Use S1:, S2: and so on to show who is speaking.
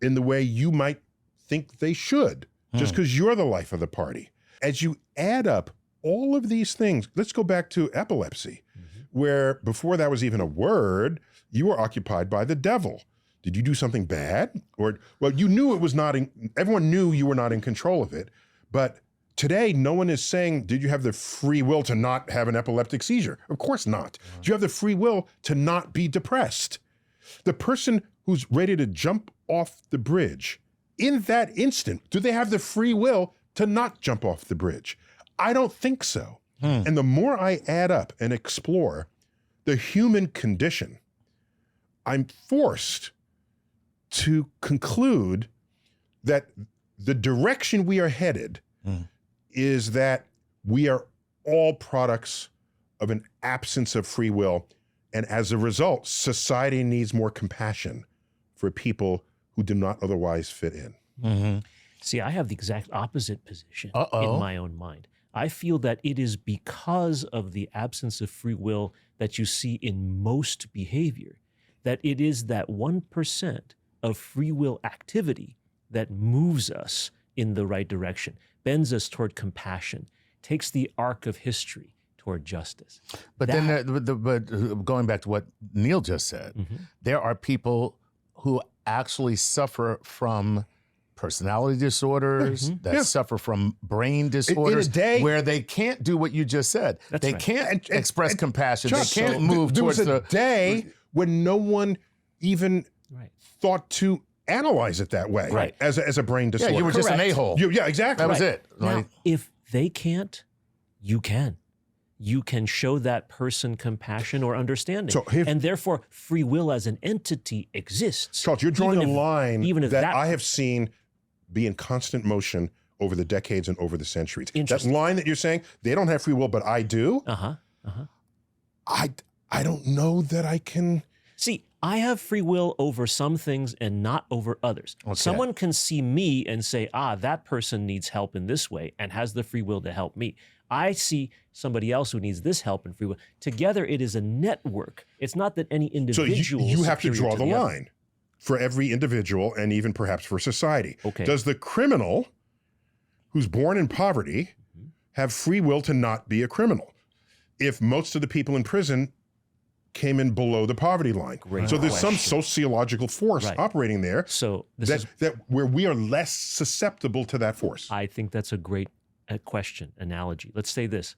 S1: in the way you might think they should, just because you're the life of the party. As you add up all of these things, let's go back to epilepsy, where before that was even a word, you were occupied by the devil. Did you do something bad? Or, well, you knew it was not, everyone knew you were not in control of it. But today, no one is saying, did you have the free will to not have an epileptic seizure? Of course not. Do you have the free will to not be depressed? The person who's ready to jump off the bridge, in that instant, do they have the free will to not jump off the bridge? I don't think so. And the more I add up and explore the human condition, I'm forced to conclude that the direction we are headed is that we are all products of an absence of free will. And as a result, society needs more compassion for people who do not otherwise fit in.
S2: See, I have the exact opposite position in my own mind. I feel that it is because of the absence of free will that you see in most behavior, that it is that 1% of free will activity that moves us in the right direction, bends us toward compassion, takes the arc of history toward justice.
S3: But but going back to what Neil just said, there are people who actually suffer from personality disorders, that suffer from brain disorders, where they can't do what you just said. They can't express compassion. They can't move towards the...
S1: There was a day when no one even thought to analyze it that way as a brain disorder.
S3: Yeah, you were just an a-hole.
S1: Yeah, exactly.
S3: That was it.
S2: Now, if they can't, you can. You can show that person compassion or understanding. And therefore, free will as an entity exists.
S1: Charles, you're drawing a line
S2: even if
S1: that I have seen be in constant motion over the decades and over the centuries. That line that you're saying, they don't have free will, but I do. I don't know that I can.
S2: See, I have free will over some things and not over others. Someone can see me and say, that person needs help in this way and has the free will to help me. I see somebody else who needs this help and free will. Together, it is a network. It's not that any individual.
S1: So you have to draw the line for every individual and even perhaps for society. Does the criminal who's born in poverty have free will to not be a criminal if most of the people in prison came in below the poverty line? So there's some sociological force operating there that where we are less susceptible to that force.
S2: I think that's a great question, analogy. Let's say this.